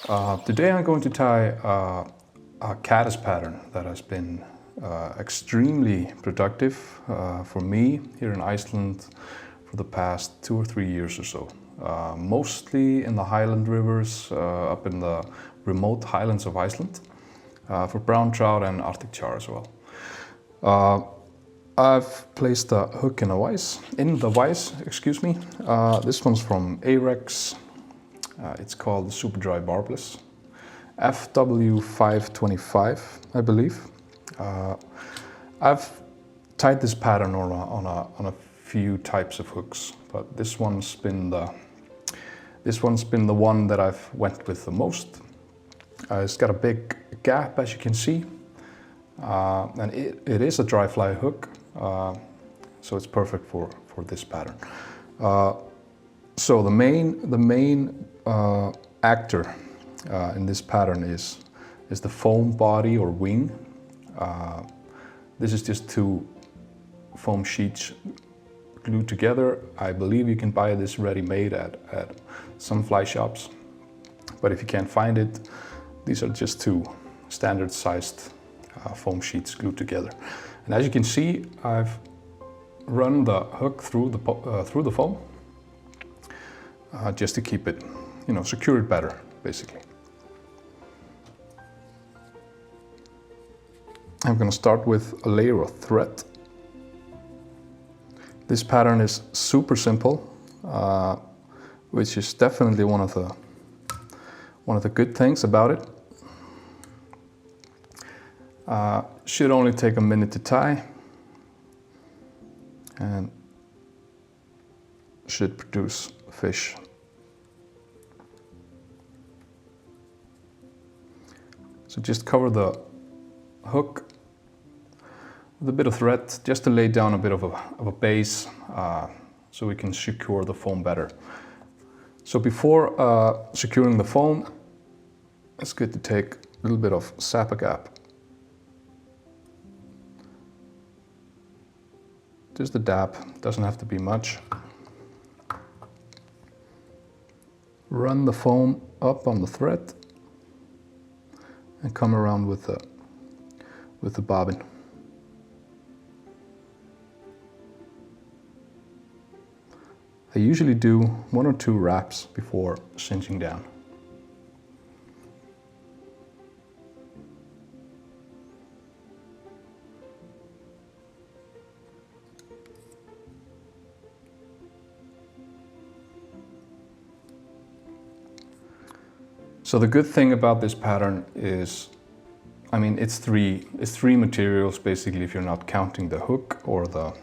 Today I'm going to tie a caddis pattern that has been extremely productive for me here in Iceland for the past 2 or 3 years or so. Mostly in the highland rivers up in the remote highlands of Iceland for brown trout and Arctic char as well. I've placed a hook in the vise, excuse me. This one's from Arex. It's called the Super Dry Barbless, FW525, I believe. I've tied this pattern on a few types of hooks, but this one's been the one that I've went with the most. It's got a big gap, as you can see, and it is a dry fly hook, so it's perfect for this pattern. So the main actor in this pattern is the foam body or wing. This is just 2 foam sheets glued together. I believe you can buy this ready-made at some fly shops, but if you can't find it, these are just 2 standard-sized foam sheets glued together. And as you can see, I've run the hook through the foam just to keep it, secure it better, basically. I'm going to start with a layer of thread. This pattern is super simple, which is definitely one of the good things about it. Should only take a minute to tie and should produce fish. So just cover the hook with a bit of thread, just to lay down a bit of a base, so we can secure the foam better. So before securing the foam, it's good to take a little bit of SAC. Just a dab, doesn't have to be much. Run the foam up on the thread and come around with the bobbin. I usually do 1 or 2 wraps before cinching down. So the good thing about this pattern is, it's three materials basically, if you're not counting the hook or the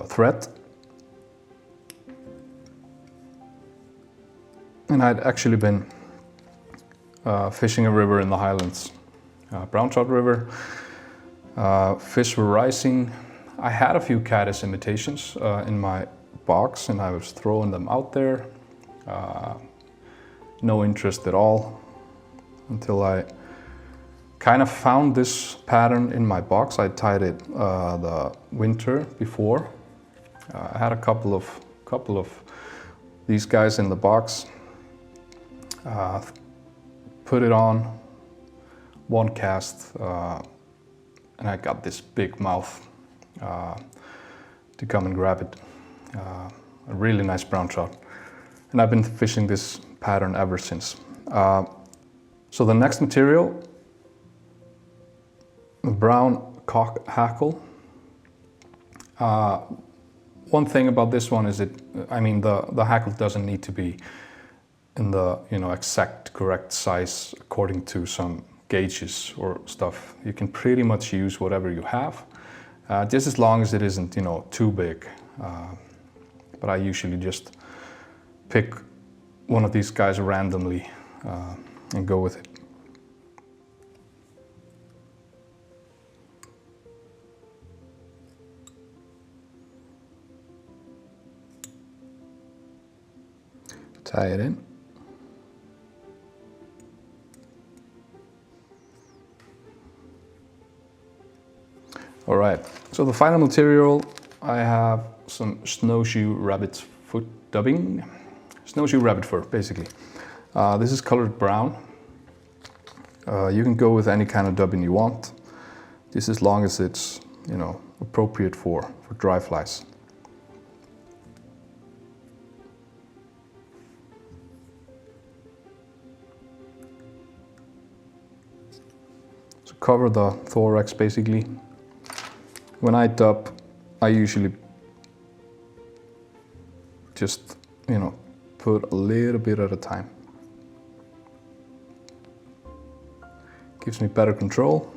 thread. And I'd actually been fishing a river in the highlands, brown trout river. Fish were rising. I had a few caddis imitations in my box, and I was throwing them out there. No interest at all, until I kind of found this pattern in my box. I tied it the winter before. I had a couple of these guys in the box. Put it on, 1 cast, and I got this big mouth to come and grab it. A really nice brown trout. And I've been fishing this pattern ever since. So the next material, the brown hackle. One thing about this one is the hackle doesn't need to be in the exact correct size according to some gauges or stuff. You can pretty much use whatever you have, just as long as it isn't too big. But I usually just pick one of these guys randomly and go with it. Tie it in. All right, so the final material, I have some snowshoe rabbit foot dubbing. Snowshoe rabbit fur, basically. This is colored brown. You can go with any kind of dubbing you want, just as long as it's, you know, appropriate for dry flies. So cover the thorax basically. When I dub, I usually just, you know, put a little bit at a time. Gives me better control.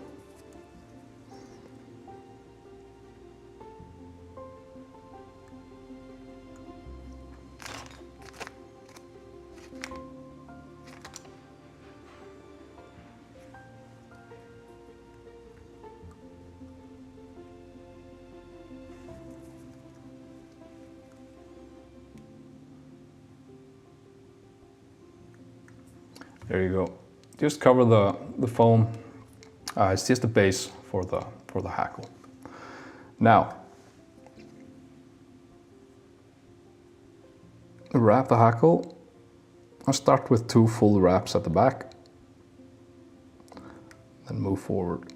There you go. Just cover the foam. It's just the base for the hackle. Now, wrap the hackle. I'll start with 2 full wraps at the back, then move forward.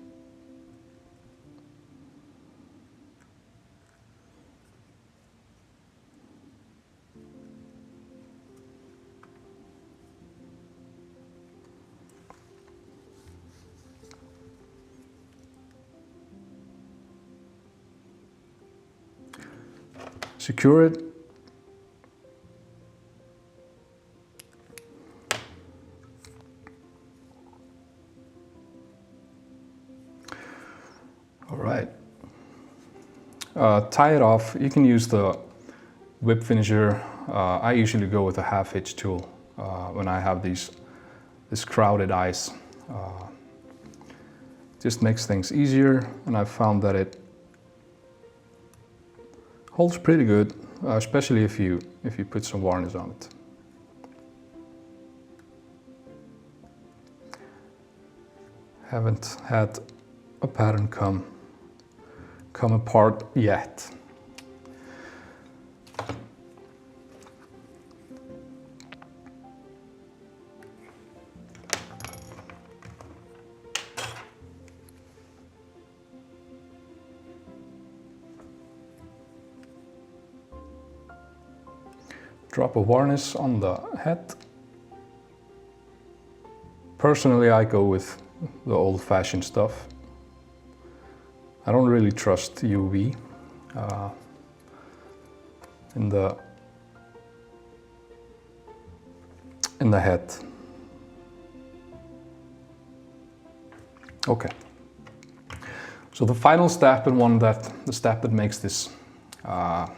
Secure it. All right. Tie it off. You can use the whip finisher. I usually go with a half hitch tool when I have this crowded ice. Just makes things easier, and I've found that it holds pretty good, especially if you put some varnish on it. Haven't had a pattern come apart yet. Drop of varnish on the head. Personally, I go with the old-fashioned stuff. I don't really trust UV in the head. Okay. So the final step, and the step that makes this, I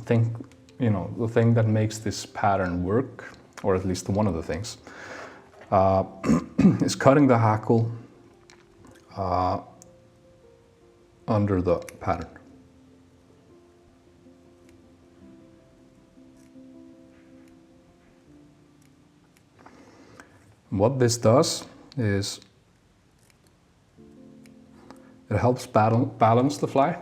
think, you know, the thing that makes this pattern work, or at least one of the things, is cutting the hackle under the pattern. What this does is it helps balance the fly.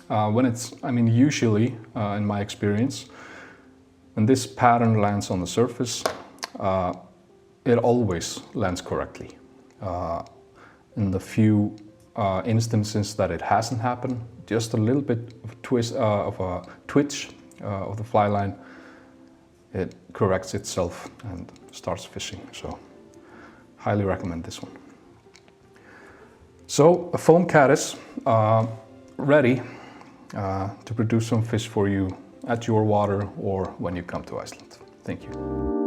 When it's, I mean, usually, in my experience, when this pattern lands on the surface, it always lands correctly. In the few instances that it hasn't happened, just a little bit of a twitch of the fly line, it corrects itself and starts fishing. So, highly recommend this one. So, a foam caddis ready to produce some fish for you at your water or when you come to Iceland. Thank you.